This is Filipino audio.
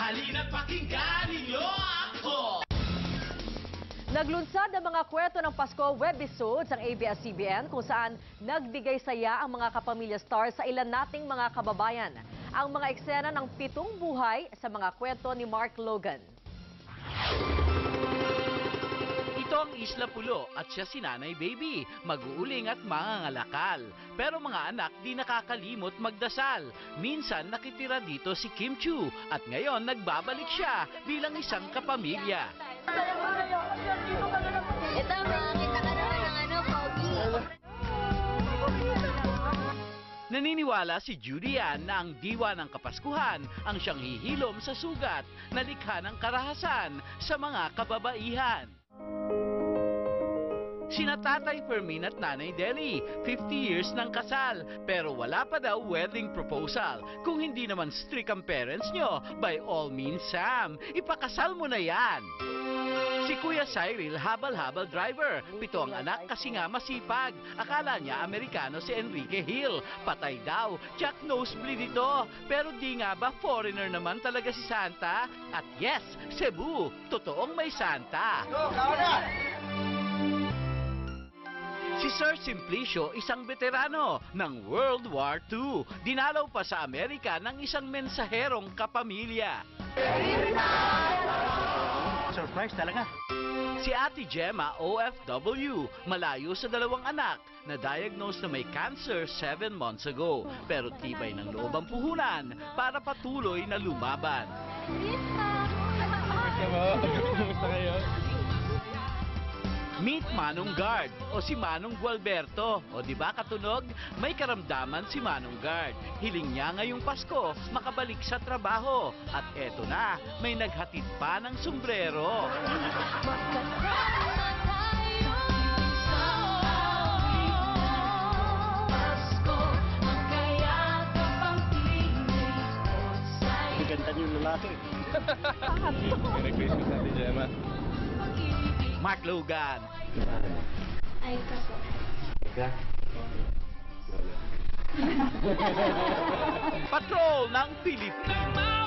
Halina't pakinggan ninyo ako! Naglunsad ang mga kwento ng Pasko webisodes ang ABS-CBN kung saan nagbigay saya ang mga kapamilya stars sa ilan nating mga kababayan. Ang mga eksena ng 7 buhay sa mga kwento ni Mark Logan. Ito ang Isla Pulo at siya si Nanay Baby, mag-uuling at mangangalakal. Pero mga anak di nakakalimot magdasal. Minsan nakitira dito si Kim Chu at ngayon nagbabalik siya bilang isang kapamilya. Ito, makakita ka naman ng pogi. Naniniwala si Judy Ann na ang diwa ng Kapaskuhan ang siyang hihilom sa sugat na likha ng karahasan sa mga kababaihan. Sina Tatay Fermin at Nanay Deli, 50 years ng kasal, pero wala pa daw wedding proposal. Kung hindi naman strict ang parents nyo, by all means, Sam, ipakasal mo na yan. Si Kuya Cyril, habal-habal driver. 7 ang anak kasi nga masipag. Akala niya Amerikano si Enrique Hill. Patay daw. Jack nosebleed ito. Pero di nga ba foreigner naman talaga si Santa? At yes, Cebu, totoong may Santa. Si Sir Simplicio, isang veterano ng World War II. Dinalaw pa sa Amerika ng isang mensaherong kapamilya. Surprise talaga. Si Ate Gemma, OFW, malayo sa 2 anak, na-diagnose na may cancer 7 months ago. Pero tibay ng loob ang puhunan para patuloy na lumaban. Kumusta kayo? Meet Manong Guard o si Manong Gualberto. O di ba katunog? May karamdaman si Manong Guard. Hiling niya ngayong Pasko makabalik sa trabaho. At eto na, may naghatid pa ng sombrero. Ganda niyo lalaki. Merry Christmas, Ate Gemma. Mark Logan. Ay, kaso. Patrol ng Pilipinas.